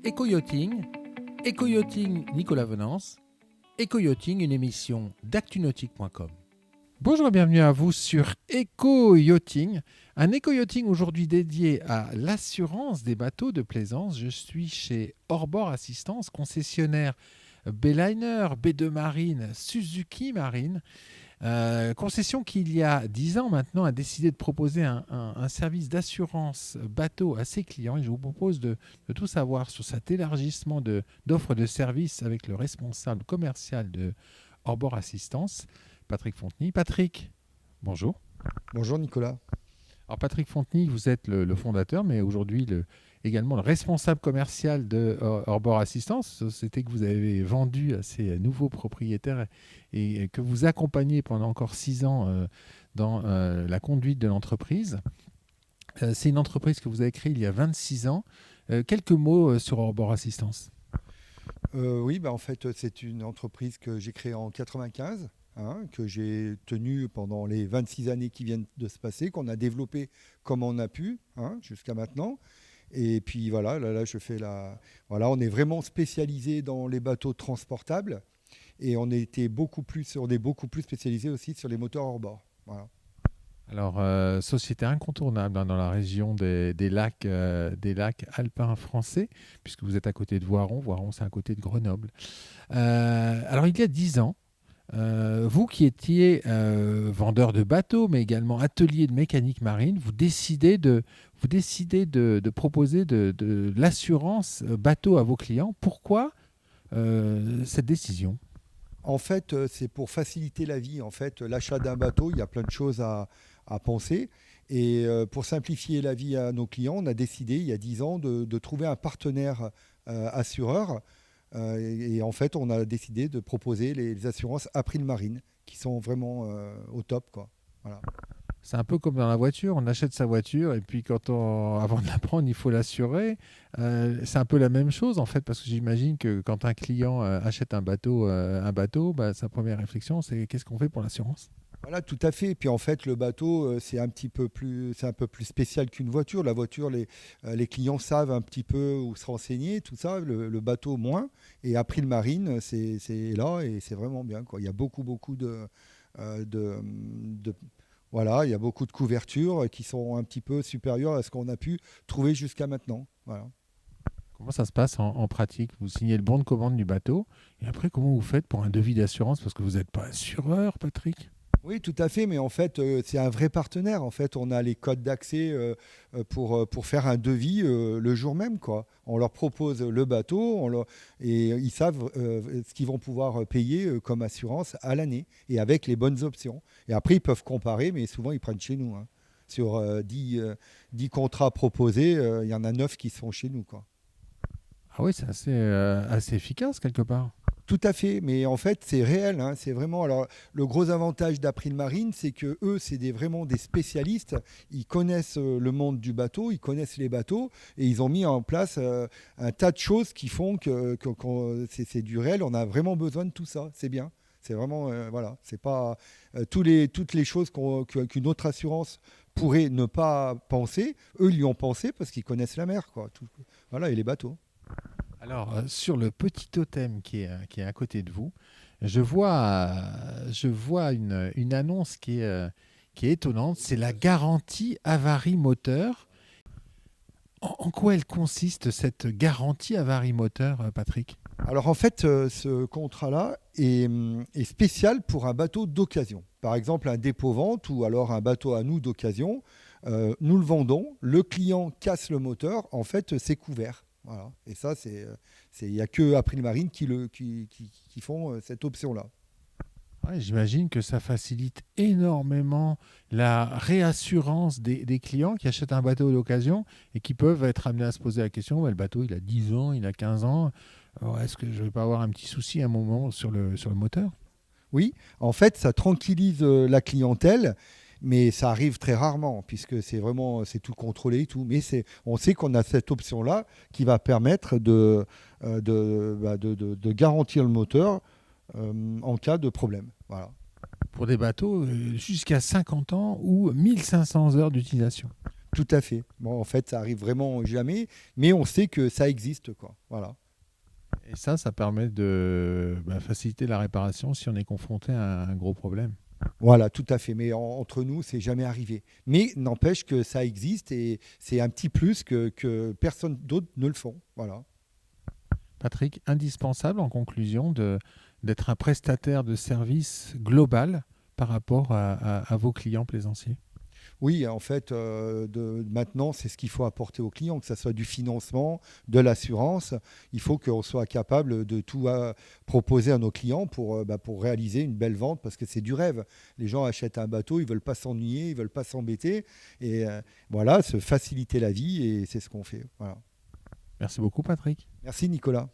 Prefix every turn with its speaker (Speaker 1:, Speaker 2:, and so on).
Speaker 1: Éco-yachting, Éco-yachting Nicolas Venance, Éco-yachting, une émission d'actunautique.com. Bonjour et bienvenue à vous sur Éco-yachting, un Éco-yachting aujourd'hui dédié à l'assurance des bateaux de plaisance. Je suis chez Orbord Assistance, concessionnaire Bayliner, B2 Marine, Suzuki Marine. Concession qui, il y a 10 ans maintenant, a décidé de proposer un service d'assurance bateau à ses clients. Et je vous propose de tout savoir sur cet élargissement d'offres de services avec le responsable commercial de Orbord Assistance, Patrick Fonteny. Patrick, bonjour.
Speaker 2: Bonjour Nicolas.
Speaker 1: Alors Patrick Fonteny, vous êtes le fondateur, mais aujourd'hui également le responsable commercial de Orbord Assistance, société que vous avez vendue à ces nouveaux propriétaires et que vous accompagnez pendant encore 6 ans dans la conduite de l'entreprise. C'est une entreprise que vous avez créée il y a 26 ans. Quelques mots sur Orbord Assistance.
Speaker 2: Oui, en fait, c'est une entreprise que j'ai créée en 1995. Que j'ai tenu pendant les 26 années qui viennent de se passer, qu'on a développé comme on a pu jusqu'à maintenant. Et puis voilà, là je fais voilà, on est vraiment spécialisé dans les bateaux transportables et on est beaucoup plus spécialisé aussi sur les moteurs hors bord. Voilà.
Speaker 1: Alors, société incontournable dans la région des lacs alpins français, puisque vous êtes à côté de Voiron. Voiron, c'est à côté de Grenoble. Alors, il y a 10 ans, vous qui étiez vendeur de bateaux, mais également atelier de mécanique marine, vous décidez de proposer de l'assurance bateau à vos clients. Pourquoi cette décision ?
Speaker 2: En fait, c'est pour faciliter la vie. En fait, l'achat d'un bateau, il y a plein de choses à penser. Et pour simplifier la vie à nos clients, on a décidé, il y a 10 ans, de trouver un partenaire assureur. Et en fait, on a décidé de proposer les assurances April Marine, qui sont vraiment au top, quoi. Voilà.
Speaker 1: C'est un peu comme dans la voiture, on achète sa voiture et puis avant de la prendre, il faut l'assurer. C'est un peu la même chose en fait, parce que j'imagine que quand un client achète un bateau, sa première réflexion, c'est qu'est-ce qu'on fait pour l'assurance ?
Speaker 2: Voilà, tout à fait. Et puis en fait, le bateau, c'est un peu plus spécial qu'une voiture. La voiture, les clients savent un petit peu où se renseigner, tout ça. Le bateau, moins. Et April Marine, c'est là et c'est vraiment bien, quoi. Il y a beaucoup voilà, il y a beaucoup de couvertures qui sont un petit peu supérieures à ce qu'on a pu trouver jusqu'à maintenant. Voilà.
Speaker 1: Comment ça se passe en pratique ? Vous signez le bon de commande du bateau et après, comment vous faites pour un devis d'assurance ? Parce que vous n'êtes pas assureur, Patrick ?
Speaker 2: Oui, tout à fait, mais en fait, c'est un vrai partenaire. En fait, on a les codes d'accès pour faire un devis le jour même, quoi. On leur propose le bateau et ils savent ce qu'ils vont pouvoir payer comme assurance à l'année et avec les bonnes options. Et après, ils peuvent comparer, mais souvent, ils prennent chez nous. Sur 10 contrats proposés, il y en a 9 qui sont chez nous, quoi.
Speaker 1: Ah oui, c'est assez efficace quelque part.
Speaker 2: Tout à fait, mais en fait, c'est réel. C'est vraiment. Alors, le gros avantage d'April Marine, c'est que eux, c'est vraiment des spécialistes. Ils connaissent le monde du bateau, ils connaissent les bateaux, et ils ont mis en place un tas de choses qui font que c'est du réel. On a vraiment besoin de tout ça. C'est bien. C'est vraiment voilà. C'est pas toutes les choses qu'une autre assurance pourrait ne pas penser. Eux, ils y ont pensé parce qu'ils connaissent la mer, quoi. Voilà, et les bateaux.
Speaker 1: Alors, sur le petit totem qui est à côté de vous, je vois une annonce qui est étonnante. C'est la garantie avarie moteur. En quoi elle consiste, cette garantie avarie moteur, Patrick ?
Speaker 2: Alors en fait, ce contrat-là est spécial pour un bateau d'occasion. Par exemple, un dépôt-vente ou alors un bateau à nous d'occasion. Nous le vendons, le client casse le moteur, en fait, c'est couvert. Voilà. Et ça, il n'y a que April Marine qui font cette option-là.
Speaker 1: Ouais, j'imagine que ça facilite énormément la réassurance des clients qui achètent un bateau d'occasion et qui peuvent être amenés à se poser la question, le bateau il a 10 ans, il a 15 ans, alors, est-ce que je ne vais pas avoir un petit souci à un moment sur le moteur ?
Speaker 2: Oui, en fait, ça tranquillise la clientèle, mais ça arrive très rarement, puisque c'est tout contrôlé et tout. Mais on sait qu'on a cette option-là qui va permettre de garantir le moteur en cas de problème. Voilà.
Speaker 1: Pour des bateaux jusqu'à 50 ans ou 1500 heures d'utilisation.
Speaker 2: Tout à fait. Bon, en fait, ça arrive vraiment jamais, mais on sait que ça existe, quoi. Voilà.
Speaker 1: Et ça permet de faciliter la réparation si on est confronté à un gros problème.
Speaker 2: Voilà, tout à fait. Mais entre nous, c'est jamais arrivé. Mais n'empêche que ça existe et c'est un petit plus que personne d'autre ne le font. Voilà.
Speaker 1: Patrick, indispensable en conclusion d'être un prestataire de service global par rapport à vos clients plaisanciers.
Speaker 2: Oui, en fait, maintenant, c'est ce qu'il faut apporter aux clients, que ce soit du financement, de l'assurance. Il faut qu'on soit capable de tout proposer à nos clients pour réaliser une belle vente, parce que c'est du rêve. Les gens achètent un bateau, ils ne veulent pas s'ennuyer, ils ne veulent pas s'embêter. Et voilà, se faciliter la vie, et c'est ce qu'on fait. Voilà.
Speaker 1: Merci beaucoup, Patrick.
Speaker 2: Merci, Nicolas.